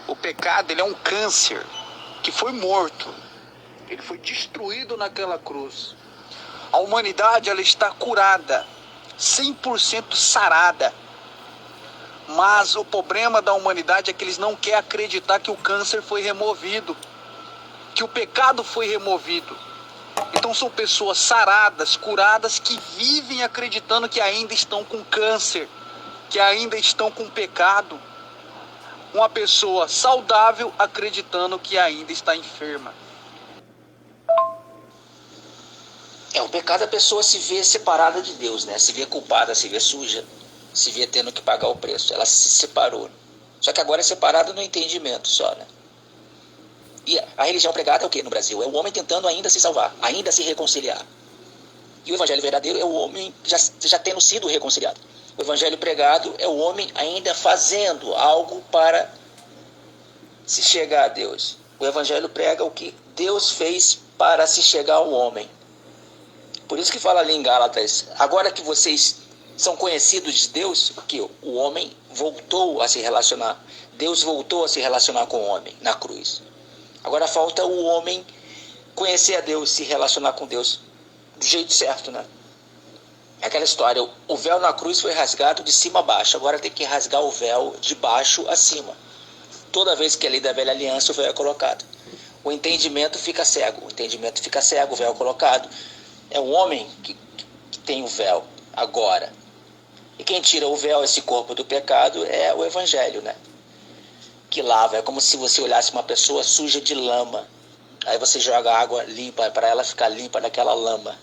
O pecado, ele é um câncer que foi morto. Ele foi destruído naquela cruz. A humanidade, ela está curada, 100% sarada. Mas o problema da humanidade é que eles não querem acreditar que o câncer foi removido, que o pecado foi removido. Então são pessoas saradas, curadas, que vivem acreditando que ainda estão com câncer, que ainda estão com pecado. Uma pessoa saudável acreditando que ainda está enferma. O pecado, a pessoa se vê separada de Deus, né? Se vê culpada, se vê suja, se vê tendo que pagar o preço. Ela se separou. Só que agora é separada no entendimento só, né? E a religião pregada é o que no Brasil? É o homem tentando ainda se salvar, ainda se reconciliar. E o evangelho verdadeiro é o homem já tendo sido reconciliado. O evangelho pregado é o homem ainda fazendo algo para se chegar a Deus. O evangelho prega o que Deus fez para se chegar ao homem. Por isso que fala ali em Gálatas, agora que vocês são conhecidos de Deus, que o homem voltou a se relacionar, Deus voltou a se relacionar com o homem na cruz. Agora falta o homem conhecer a Deus, se relacionar com Deus do jeito certo, né? É aquela história, o véu na cruz foi rasgado de cima a baixo, agora tem que rasgar o véu de baixo a cima. Toda vez que é lei da velha aliança, o véu é colocado. O entendimento fica cego, o véu é colocado. É o homem que tem o véu agora. E quem tira o véu, esse corpo do pecado, é o evangelho, né? Que lava, é como se você olhasse uma pessoa suja de lama. Aí você joga água limpa para ela ficar limpa daquela lama.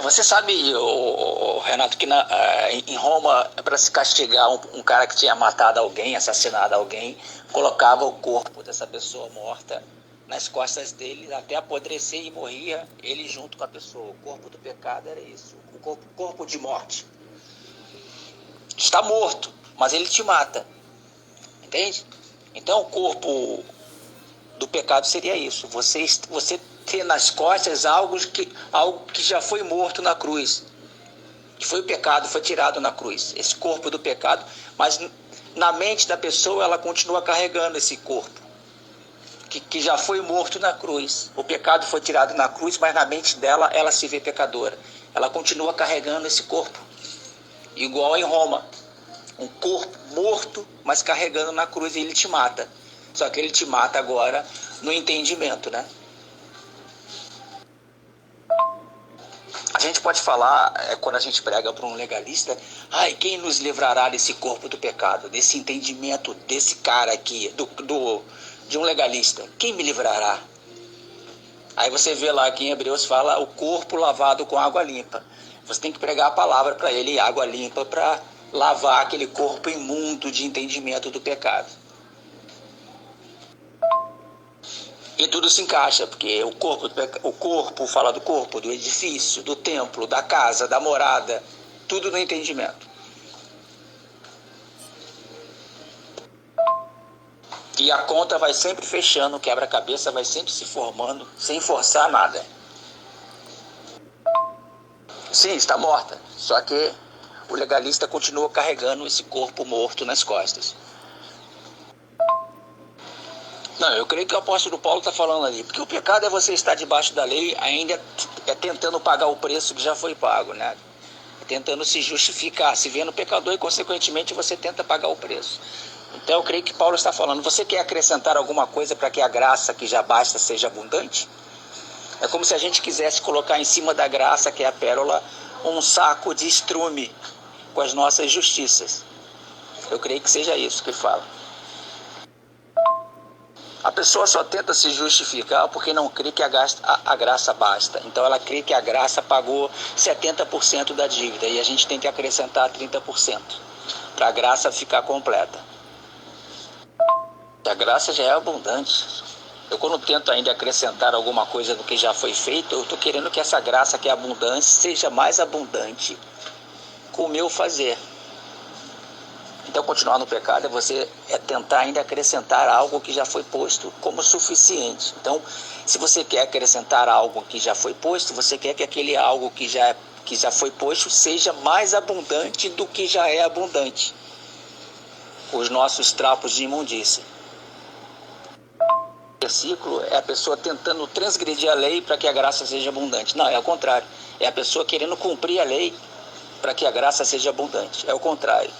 Você sabe, Renato, que em Roma, para se castigar um cara que tinha matado alguém, assassinado alguém, colocava o corpo dessa pessoa morta nas costas dele até apodrecer e morria ele junto com a pessoa. O corpo do pecado era isso, o corpo de morte. Está morto, mas ele te mata, entende? Então o corpo do pecado seria isso, você ter nas costas algo que já foi morto na cruz, que foi o pecado, foi tirado na cruz, esse corpo do pecado, mas na mente da pessoa ela continua carregando esse corpo, que já foi morto na cruz. O pecado foi tirado na cruz, mas na mente dela ela se vê pecadora, ela continua carregando esse corpo, igual em Roma, um corpo morto, mas carregando na cruz, e ele te mata. Só que ele te mata agora no entendimento, né? A gente pode falar, quando a gente prega para um legalista, quem nos livrará desse corpo do pecado, desse entendimento desse cara aqui, de um legalista? Quem me livrará? Aí você vê lá que em Hebreus fala o corpo lavado com água limpa. Você tem que pregar a palavra para ele, água limpa, para lavar aquele corpo imundo de entendimento do pecado. E tudo se encaixa, porque o corpo fala do corpo, do edifício, do templo, da casa, da morada, tudo no entendimento. E a conta vai sempre fechando, o quebra-cabeça vai sempre se formando, sem forçar nada. Sim, está morta, só que o legalista continua carregando esse corpo morto nas costas. Não, eu creio que o apóstolo Paulo está falando ali, porque o pecado é você estar debaixo da lei, ainda tentando pagar o preço que já foi pago, né? Tentando se justificar, se vendo pecador e consequentemente você tenta pagar o preço. Então eu creio que Paulo está falando, você quer acrescentar alguma coisa para que a graça que já basta seja abundante? É como se a gente quisesse colocar em cima da graça, que é a pérola, um saco de estrume com as nossas justiças. Eu creio que seja isso que fala. A pessoa só tenta se justificar porque não crê que a graça basta. Então ela crê que a graça pagou 70% da dívida e a gente tem que acrescentar 30% para a graça ficar completa. A graça já é abundante. Eu, quando tento ainda acrescentar alguma coisa do que já foi feito, eu estou querendo que essa graça que é abundante seja mais abundante com o meu fazer. Então continuar no pecado é tentar ainda acrescentar algo que já foi posto como suficiente. Então, se você quer acrescentar algo que já foi posto, você quer que aquele algo que já foi posto seja mais abundante do que já é abundante. os nossos trapos de imundícia. O versículo é a pessoa tentando transgredir a lei para que a graça seja abundante. Não, é o contrário. É a pessoa querendo cumprir a lei para que a graça seja abundante. É o contrário.